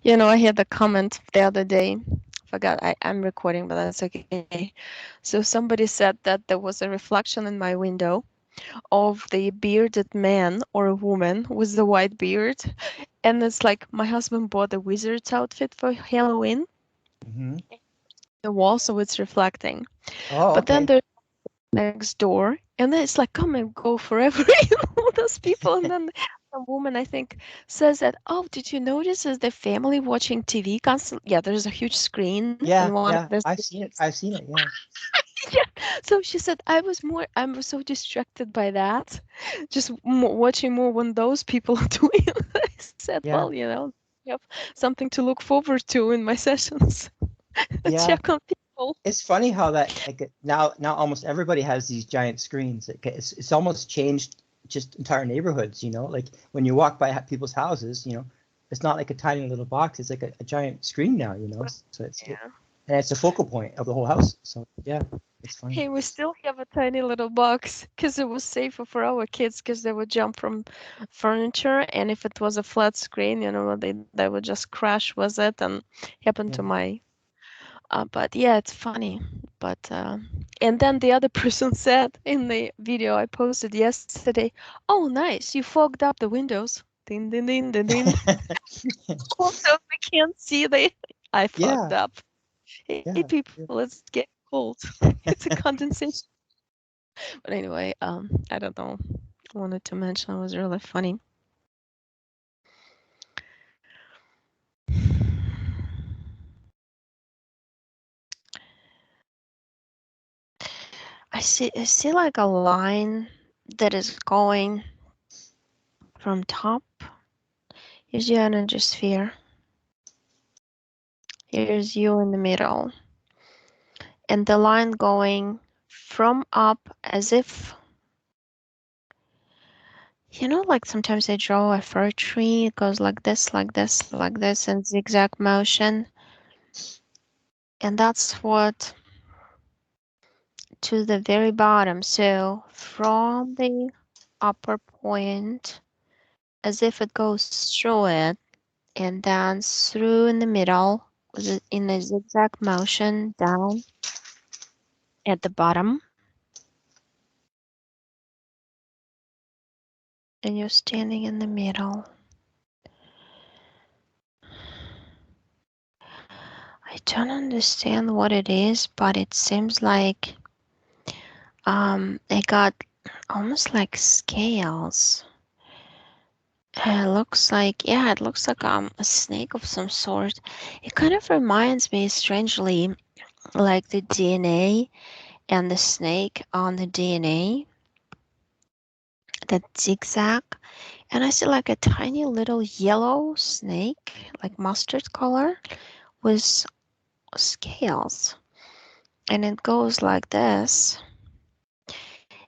You know, I had a comment the other day. Forgot I'm recording, but that's okay. So somebody said that there was a reflection in my window of the bearded man or a woman with the white beard. And it's like my husband bought a wizard's outfit for Halloween, Hmm. the wall, so it's reflecting. Oh, But then okay. there's next door, and then it's like come and go forever, you know, those people. And then a woman, I think, says that, oh, did you notice is the family watching TV constantly? Yeah, there's a huge screen in Yeah, one of yeah. the I've seen it. I've seen it. Yeah. yeah. So she said, I'm so distracted by that, just watching more when those people are doing it. I said, well, Yeah. you know, I have something to look forward to in my sessions. Yeah. Check on people. It's funny how that like now almost everybody has these giant screens. It's almost changed just entire neighborhoods. Like when you walk by people's houses, it's not like a tiny little box. It's like a giant screen now. So Yeah. and it's a focal point of the whole house. So yeah, it's funny. Hey, we still have a tiny little box because it was safer for our kids because they would jump from furniture, and if it was a flat screen, you know, they would just crash with it and happen to Yeah. my. But yeah, it's funny. But and then the other person said in the video I posted yesterday, "Oh, nice, you fogged up the windows." Din din din din din. Also, we can't see the. I fogged Yeah. up. Hey, Yeah. people, Yeah. it's getting cold. It's a condensation. But anyway, I don't know. I wanted to mention it was really funny. I see like a line that is going from top. Here's your energy sphere. Here's you in the middle. And the line going from up as if, you know, like sometimes I draw a fir tree. It goes like this, in zigzag motion. And that's what to the very bottom. So from the upper point, as if it goes through it, and then through in the middle, in a zigzag motion down at the bottom. And you're standing in the middle. I don't understand what it is, but it seems like it got almost like scales. It looks like, yeah, it looks like a snake of some sort. It kind of reminds me strangely like the DNA and the snake on the DNA, that zigzag. And I see like a tiny little yellow snake, like mustard color, with scales. And it goes like this.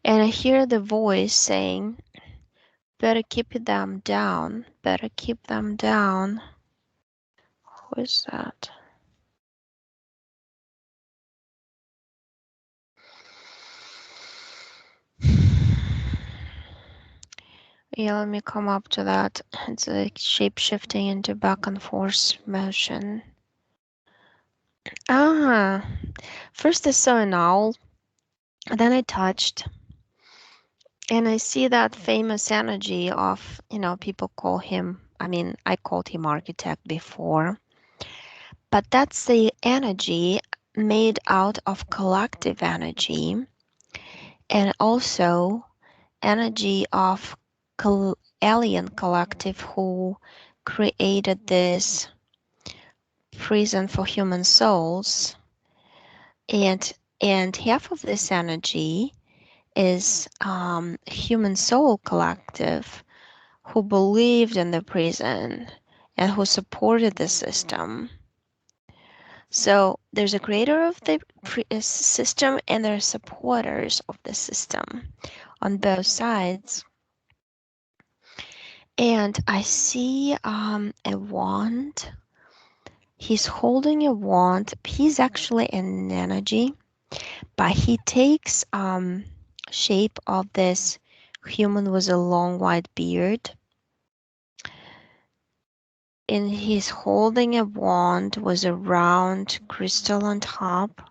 And I hear the voice saying, better keep them down, better keep them down. Who is that? Yeah, let me come up to that. It's like shape shifting into back and forth motion. Ah, first I saw an owl, and then I touched, and I see that famous energy of, you know, people call him, I mean, I called him architect before, but that's the energy made out of collective energy and also energy of alien collective who created this prison for human souls, and half of this energy is human soul collective who believed in the prison and who supported the system. So there's a creator of the system and there are supporters of the system on both sides. And I see a wand. He's holding a wand. He's actually an energy, but he takes shape of this human with a long white beard. and he's holding a wand with a round crystal on top.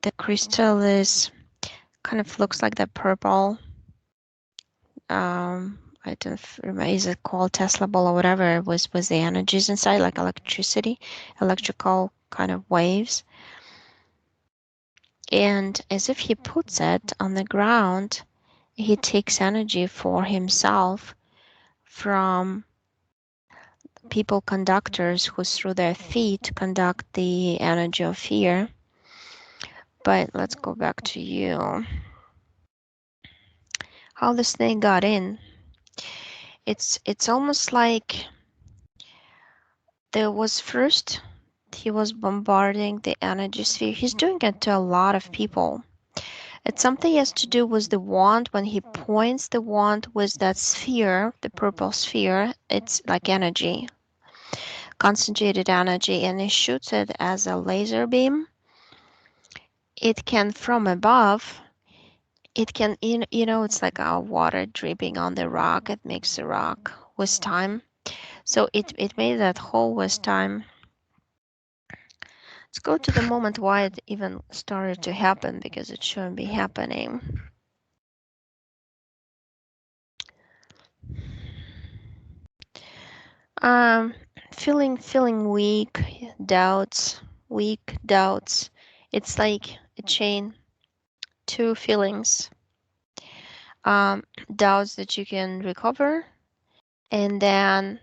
The crystal is kind of looks like the purple. I don't remember, is it called Tesla ball or whatever, was the energies inside, like electricity, electrical kind of waves. And as if he puts it on the ground, he takes energy for himself from people conductors who through their feet conduct the energy of fear. But let's go back to you. How the snake got in. It's almost like there was first he was bombarding the energy sphere. He's doing it to a lot of people. It's something he has to do with the wand. When he points the wand with that sphere, the purple sphere, it's like energy, concentrated energy, and he shoots it as a laser beam. It can from above, it can, it's like our water dripping on the rock. It makes the rock with time. So it made that hole with time. Let's go to the moment why it even started to happen, because it shouldn't be happening. Um, feeling weak, doubts, weak doubts. It's like a chain, two feelings. Doubts that you can recover, and then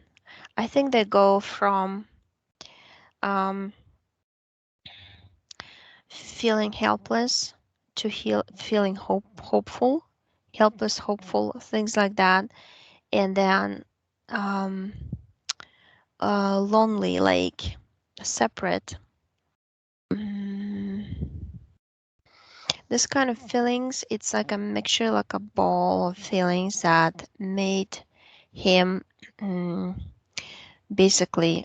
I think they go from feeling helpless to feeling hopeful, helpless, hopeful, things like that, and then lonely, like separate. This kind of feelings, it's like a mixture, like a ball of feelings that made him basically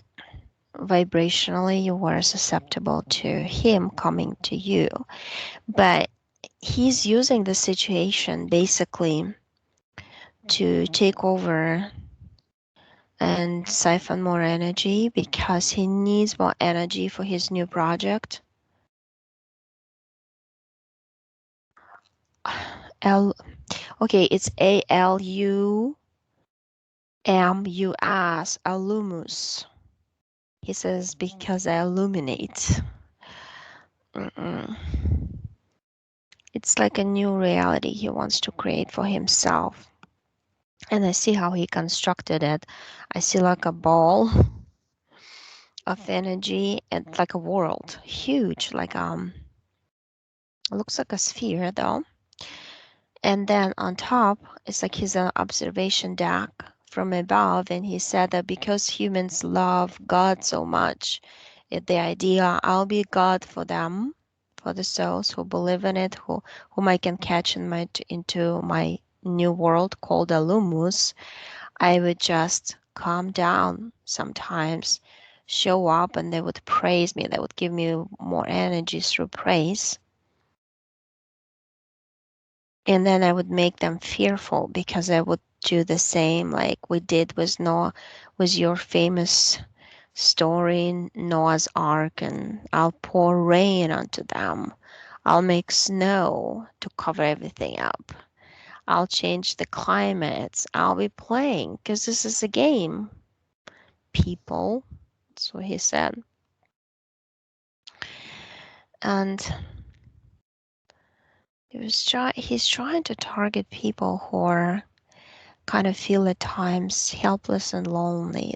vibrationally you were susceptible to him coming to you. But he's using the situation basically to take over and siphon more energy because he needs more energy for his new project. Okay, it's ALUMUS, Alumus. He says, because I illuminate. It's like a new reality he wants to create for himself. And I see how he constructed it. I see like a ball of energy and like a world, huge, like it looks like a sphere though. And then on top, it's like his observation deck from above. And he said that because humans love God so much, the idea I'll be God for them, for the souls who believe in it, whom I can catch into my new world called Alumus, I would just calm down sometimes, show up, and they would praise me. They would give me more energy through praise. And then I would make them fearful because I would do the same like we did with Noah, with your famous story, Noah's Ark, and I'll pour rain onto them. I'll make snow to cover everything up. I'll change the climates. I'll be playing because this is a game, people. That's what he said. And he's trying to target people who are kind of feel at times helpless and lonely.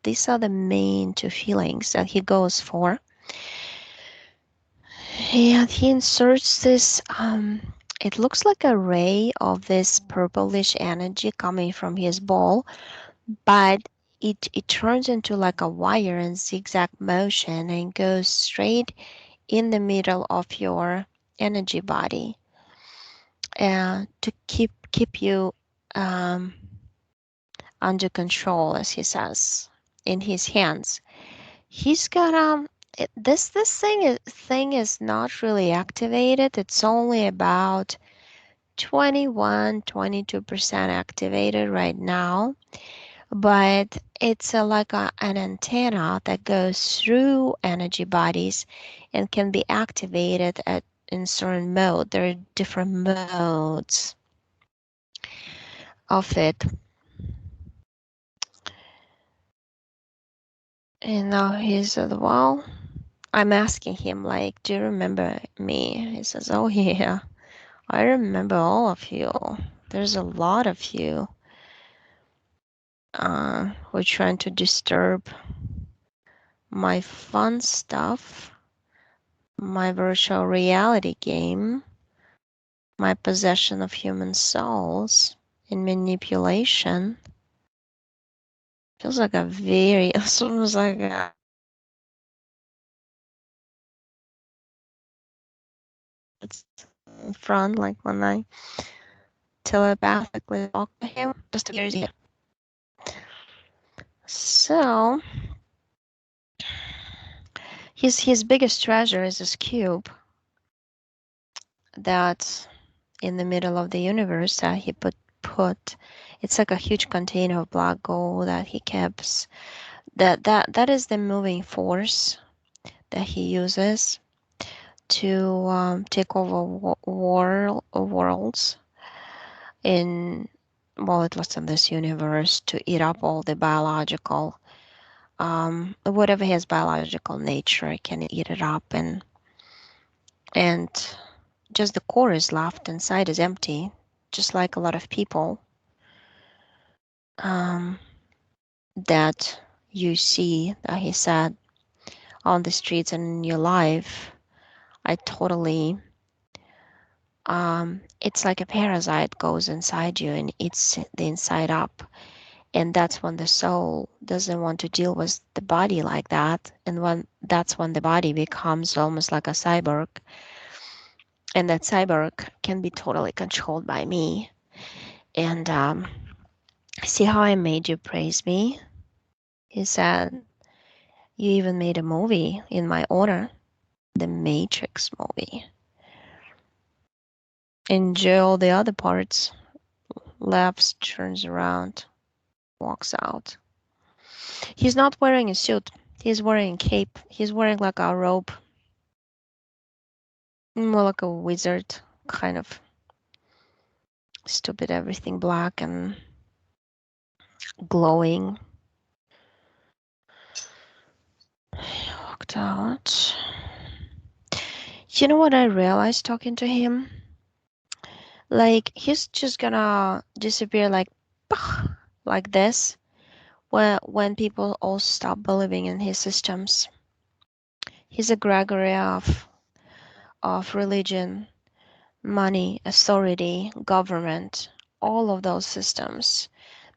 These are the main two feelings that he goes for. And he inserts this, it looks like a ray of this purplish energy coming from his ball, but it turns into like a wire in zigzag motion and goes straight in the middle of your energy body, to keep you under control, as he says, in his hands. He's got this thing is not really activated. It's only about 21-22% activated right now, but it's like an antenna that goes through energy bodies and can be activated in certain mode. There are different modes of it. And now he's well, I'm asking him like, do you remember me? He says, oh yeah, I remember all of you. There's a lot of you who are trying to disturb my fun stuff, my virtual reality game, my possession of human souls, and manipulation. Feels like a very, it's almost like a it's in front, like when I telepathically talk to him, just to get it. So his biggest treasure is this cube that's in the middle of the universe that he put it's like a huge container of black gold that he keeps. That is the moving force that he uses to take over worlds in, well, it was in this universe, to eat up all the biological, whatever has biological nature can eat it up, and just the core is left, inside is empty, just like a lot of people um, that you see, that he said, on the streets and in your life. I totally, it's like a parasite goes inside you and eats the inside up. And that's when the soul doesn't want to deal with the body like that. And that's when the body becomes almost like a cyborg. And that cyborg can be totally controlled by me. And see how I made you praise me? He said, you even made a movie in my honor, the Matrix movie. Enjoy all the other parts. Laughs, turns around, walks out. He's not wearing a suit. He's wearing a cape. He's wearing like a robe. More like a wizard, kind of stupid, everything black and glowing. He walked out. You know what I realized talking to him? Like, he's just gonna disappear like this when people all stop believing in his systems. He's a Gregory of religion, money, authority, government, all of those systems,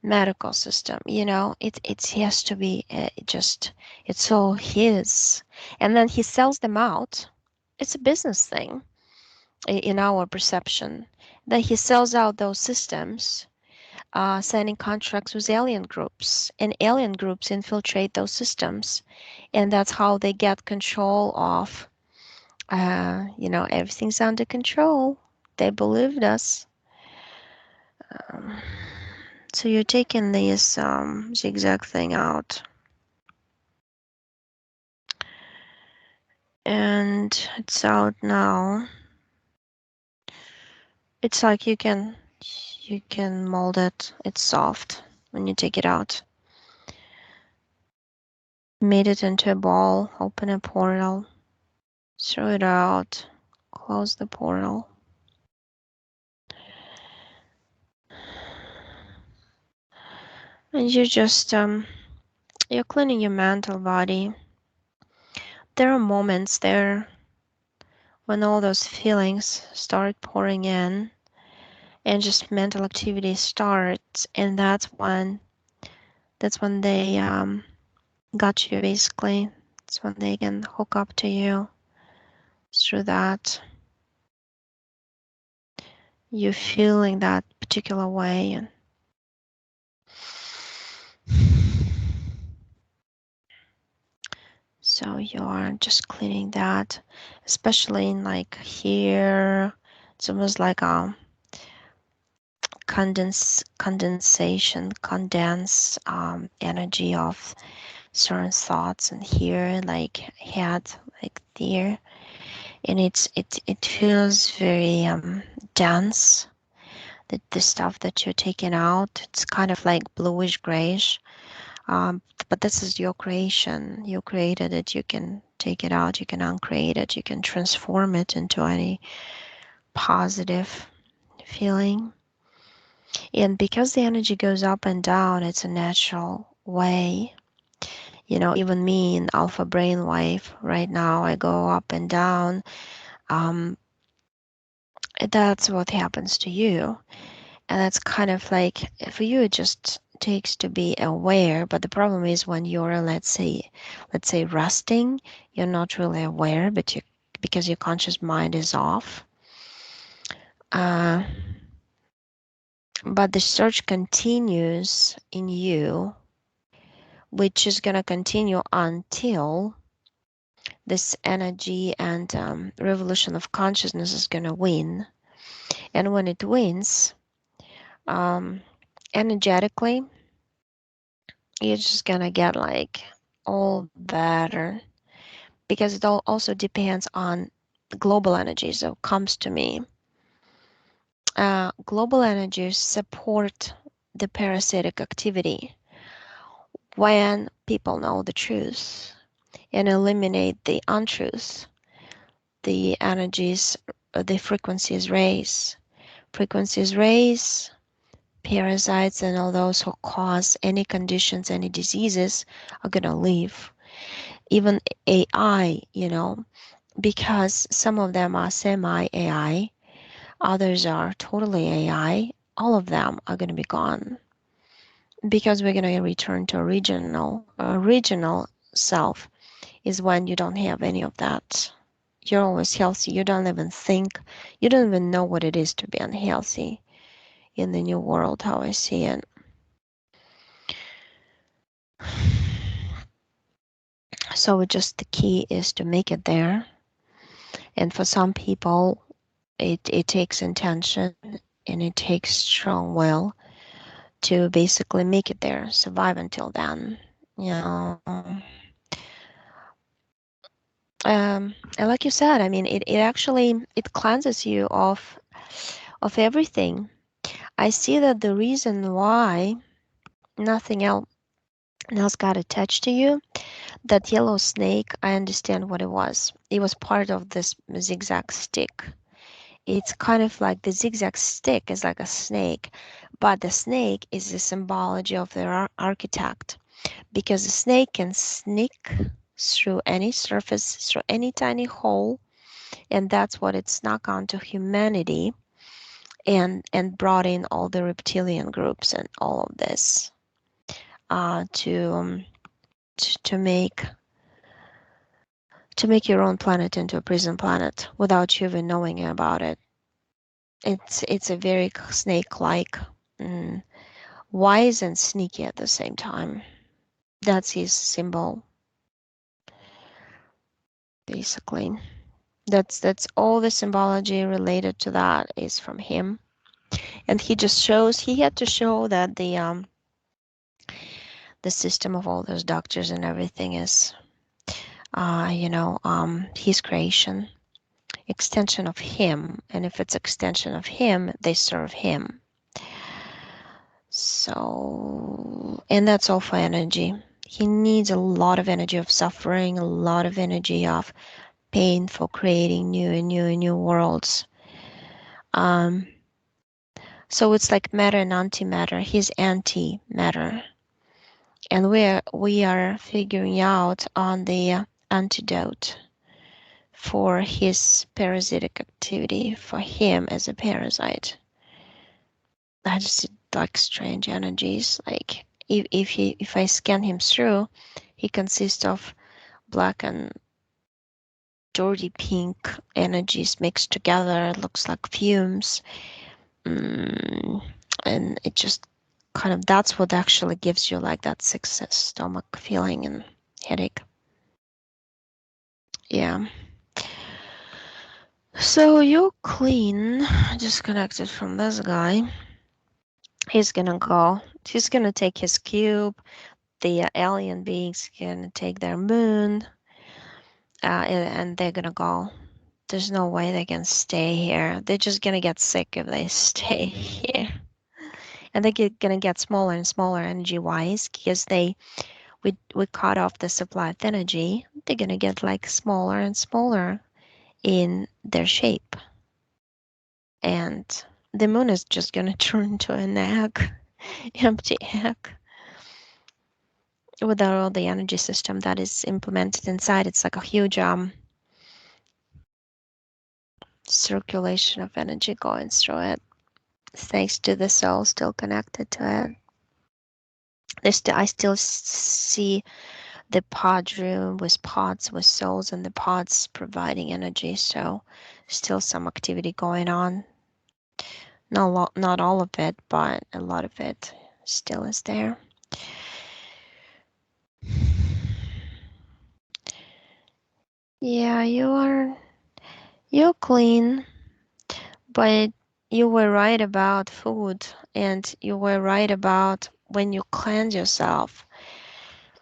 medical system, it has to be it's all his. And then he sells them out. It's a business thing in our perception. Then he sells out those systems, signing contracts with alien groups, and alien groups infiltrate those systems, and that's how they get control of everything's under control. They believed us. Um, so you're taking this zigzag thing out. And it's out now. It's like you can mold it. It's soft when you take it out. Made it into a ball, open a portal, throw it out, close the portal. And you just you're cleaning your mental body. There are moments there when all those feelings start pouring in and just mental activity starts, and that's when they got you, basically. It's when they can hook up to you through that. You feeling that particular way, and so you're just cleaning that, especially in like here. It's almost like condense energy of certain thoughts and here, like head, like there, and it feels very dense. The stuff that you're taking out, it's kind of like bluish grayish. But this is your creation. You created it. You can take it out. You can uncreate it. You can transform it into any positive feeling. And because the energy goes up and down, it's a natural way. You know, even me in alpha brainwave right now, I go up and down. Um, that's what happens to you. And that's kind of like, for you, it just takes to be aware. But the problem is when you're, let's say resting, you're not really aware, but you, because your conscious mind is off. Uh, but the search continues in you, which is going to continue until this energy and revolution of consciousness is going to win. And when it wins, um, energetically, you're just going to get like all better, because it all also depends on global energy. So it comes to me. Global energies support the parasitic activity when people know the truth and eliminate the untruth. The energies, the frequencies raise. Frequencies raise, parasites and all those who cause any conditions, any diseases are going to leave. Even AI, because some of them are semi-AI, others are totally AI, all of them are going to be gone, because we're going to return to original self is when you don't have any of that. You're always healthy. You don't even think, you don't even know what it is to be unhealthy in the new world, how I see it. So it just, the key is to make it there. And for some people, it takes intention and it takes strong will to basically make it there, survive until then. And like you said, I mean, it actually, it cleanses you of everything. I see that the reason why nothing else got attached to you, that yellow snake, I understand what it was. It was part of this zigzag stick. It's kind of like the zigzag stick is like a snake, but the snake is the symbology of the architect, because the snake can sneak through any surface, through any tiny hole, and that's what it snuck onto humanity and brought in all the reptilian groups and all of this to make your own planet into a prison planet without you even knowing about it. It's a very snake-like, wise and sneaky at the same time. That's his symbol, basically. That's all the symbology related to that is from him, and he had to show that the system of all those doctors and everything is, his creation, extension of him, and if it's extension of him, they serve him. So, and that's all for energy. He needs a lot of energy of suffering, a lot of energy of pain for creating new and new and new worlds. So it's like matter and antimatter. He's antimatter, and we are figuring out on the antidote for his parasitic activity, for him as a parasite. I just like strange energies. Like if I scan him through, he consists of black and dirty pink energies mixed together. It looks like fumes. And it just kind of, that's what actually gives you like that sick stomach feeling and headache. Yeah. So you're clean, disconnected from this guy. He's gonna go. He's gonna take his cube. The alien beings gonna take their moon, and they're gonna go. There's no way they can stay here. They're just gonna get sick if they stay here. And they're gonna get smaller and smaller energy-wise because we cut off the supply of energy. They're gonna get like smaller and smaller in their shape. And the moon is just gonna turn into an egg, empty egg, without all the energy system that is implemented inside. It's like a huge circulation of energy going through it, thanks to the soul still connected to it. I still see the pod room with pods with souls and the pods providing energy, so still some activity going on. Not all of it, but a lot of it still is there. Yeah, you're clean, but you were right about food, and you were right about when you cleanse yourself.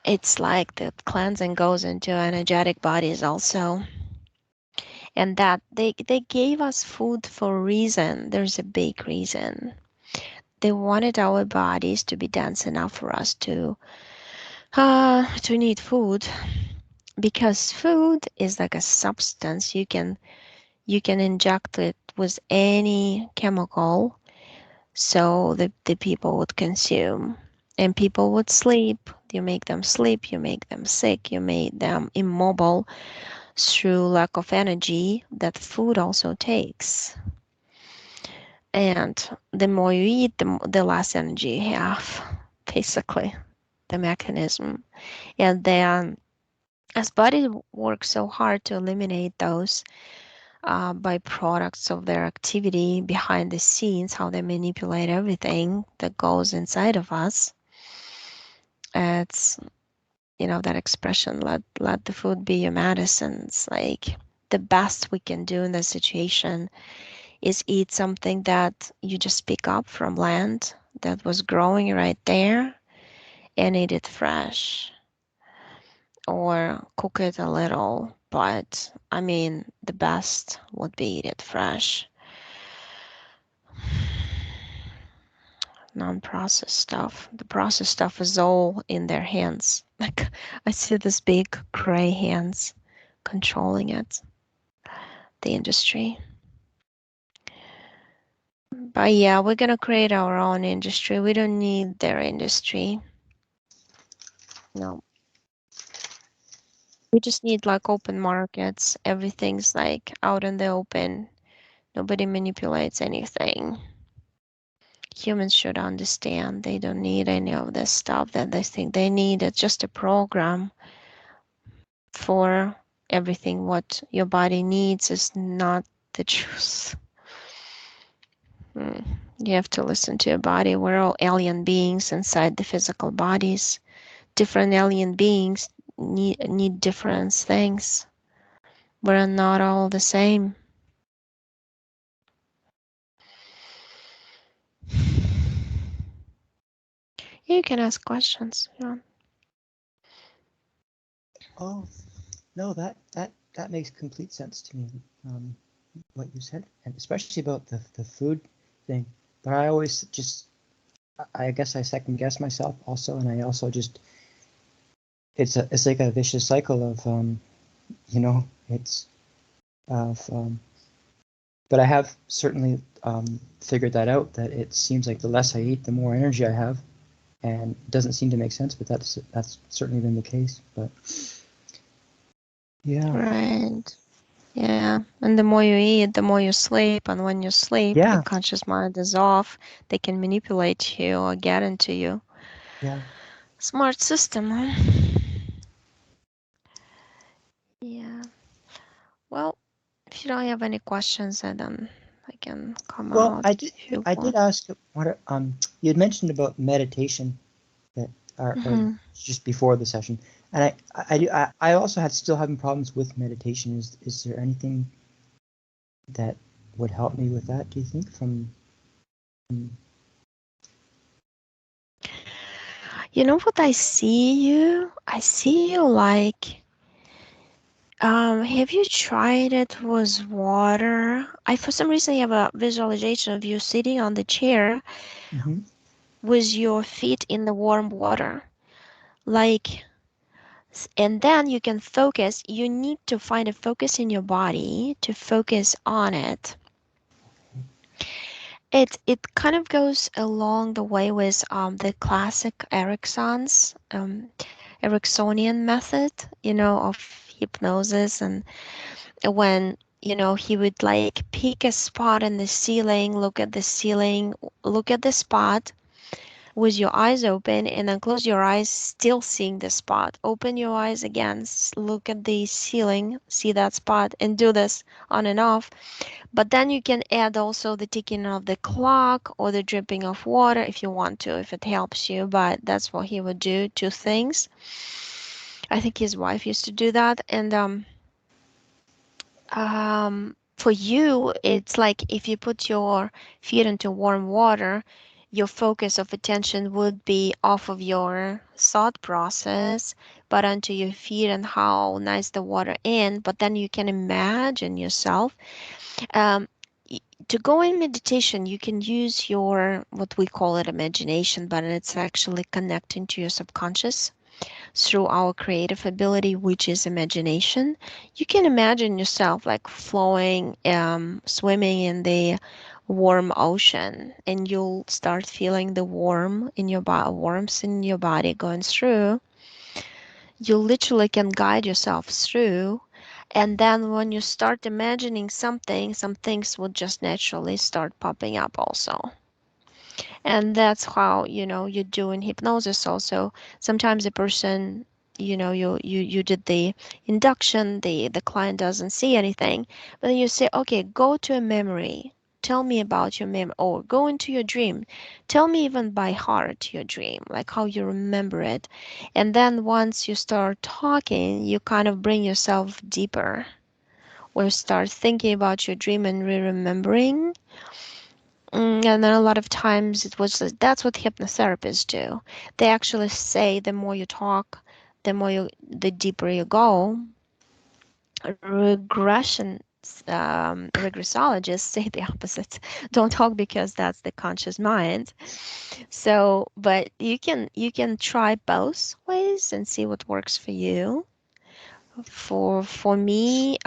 It's like the cleansing goes into energetic bodies also. And that they gave us food for a reason. There's a big reason. They wanted our bodies to be dense enough for us to need food, because food is like a substance you can inject it with any chemical, so the people would consume, and people would sleep. You make them sleep, you make them sick, you make them immobile through lack of energy that food also takes. And the more you eat, the less energy you have, basically, the mechanism. And then as body works so hard to eliminate those byproducts of their activity behind the scenes, how they manipulate everything that goes inside of us, it's, that expression, let the food be your medicine. It's like the best we can do in this situation is eat something that you just pick up from land that was growing right there and eat it fresh, or cook it a little. But I mean, the best would be eat it fresh. Non-processed stuff. The processed stuff is all in their hands. Like, I see this big gray hands controlling it, the industry. But yeah, we're gonna create our own industry. We don't need their industry. No. We just need like open markets. Everything's like out in the open. Nobody manipulates anything. Humans should understand they don't need any of this stuff that they think they need. It's just a program for everything. What your body needs is not the truth. You have to listen to your body. We're all alien beings inside the physical bodies. Different alien beings need different things. We're not all the same. You can ask questions. Yeah. Oh, no, that makes complete sense to me. What you said, and especially about the food thing. But I always just, I guess I second guess myself also, and I also just, it's like a vicious cycle of, it's of, but I have certainly figured that out, that it seems like the less I eat, the more energy I have, and it doesn't seem to make sense, but that's certainly been the case. But yeah. Right. Yeah. And the more you eat, the more you sleep. And when you sleep, your Yeah. conscious mind is off. They can manipulate you or get into you. Yeah. Smart system, huh? Yeah. Well, if you don't have any questions, then I can come Well, out I did if you I did want. ask what you had mentioned about meditation that or just before the session, and I also had still having problems with meditation. Is there anything that would help me with that, do you think, from You know what I see you? I see you like, have you tried it with water? I, for some reason, have a visualization of you sitting on the chair Hmm. with your feet in the warm water. Like, and then you can focus. You need to find a focus in your body to focus on it. It kind of goes along the way with the classic Ericksonian method, of hypnosis, and when he would like pick a spot in the ceiling, look at the spot with your eyes open, and then close your eyes, still seeing the spot. Open your eyes again, look at the ceiling, see that spot, and do this on and off. But then you can add also the ticking of the clock or the dripping of water if you want to, if it helps you. But that's what he would do, two things. I think his wife used to do that. And for you, it's like if you put your feet into warm water, your focus of attention would be off of your thought process, but onto your feet and how nice the water is. But then you can imagine yourself. Um, to go in meditation, you can use your, what we call it, imagination, but it's actually connecting to your subconscious through our creative ability, which is imagination. You can imagine yourself like flowing, swimming in the warm ocean, and you'll start feeling the warmth in your body going through. You literally can guide yourself through. And then when you start imagining something, some things will just naturally start popping up also. And that's how, you do in hypnosis also. Sometimes a person, you did the induction, the client doesn't see anything, but then you say, okay, go to a memory. Tell me about your memory, or go into your dream. Tell me even by heart your dream, like how you remember it. And then once you start talking, you kind of bring yourself deeper, or start thinking about your dream and re-remembering. And then a lot of times that's what hypnotherapists do. They actually say the more you talk, the deeper you go. Regression regressologists say the opposite. Don't talk because that's the conscious mind. So, but you can try both ways and see what works for you. For me,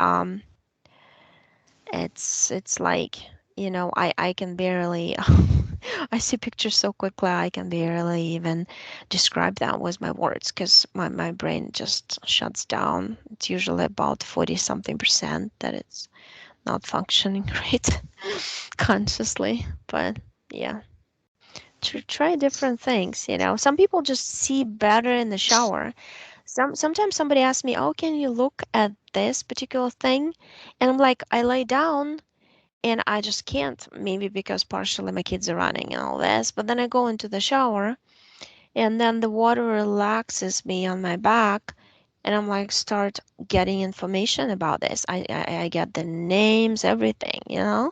it's like, I can barely I see pictures so quickly I can barely even describe them with my words because my brain just shuts down. It's usually about 40 something percent that it's not functioning right consciously. But yeah, try different things, Some people just see better in the shower. Sometimes somebody asks me, "Oh, can you look at this particular thing?" And I'm like, I lay down and I just can't. Maybe because partially my kids are running and all this. But then I go into the shower, and then the water relaxes me on my back, and I'm like start getting information about this. I get the names, everything. Yeah.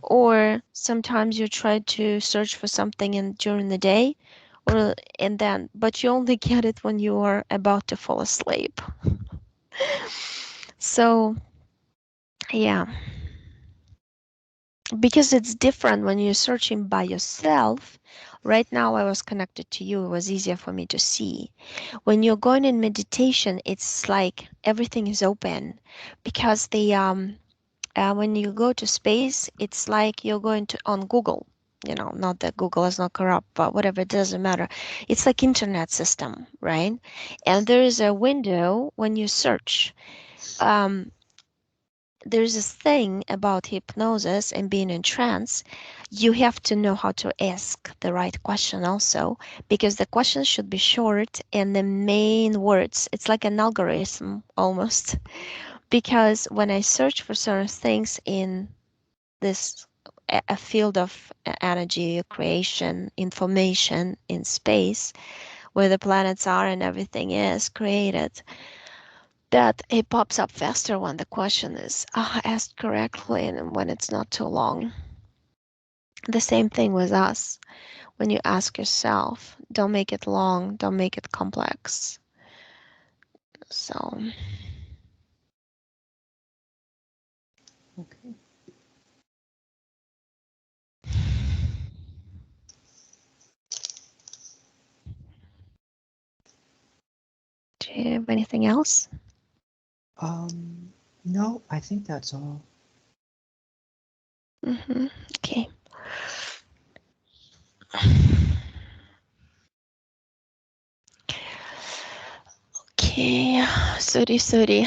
Or sometimes you try to search for something during the day, but you only get it when you are about to fall asleep. So yeah, because it's different when you're searching by yourself. Right now, I was connected to you, it was easier for me to see. When you're going in meditation, it's like everything is open, because when you go to space, it's like you're going to on Google. Not that Google is not corrupt, but whatever, it doesn't matter. It's like internet system, right? And there is a window when you search. um, there's this thing about hypnosis and being in trance. You have to know how to ask the right question also, because the questions should be short and the main words, it's like an algorithm almost. Because when I search for certain things in this a field of energy creation, information in space, where the planets are and everything is created, that it pops up faster when the question is asked correctly and when it's not too long. The same thing with us. when you ask yourself. Don't make it long, don't make it complex. So. Okay. Do you have anything else? No, I think that's all. Okay. Okay, sorry.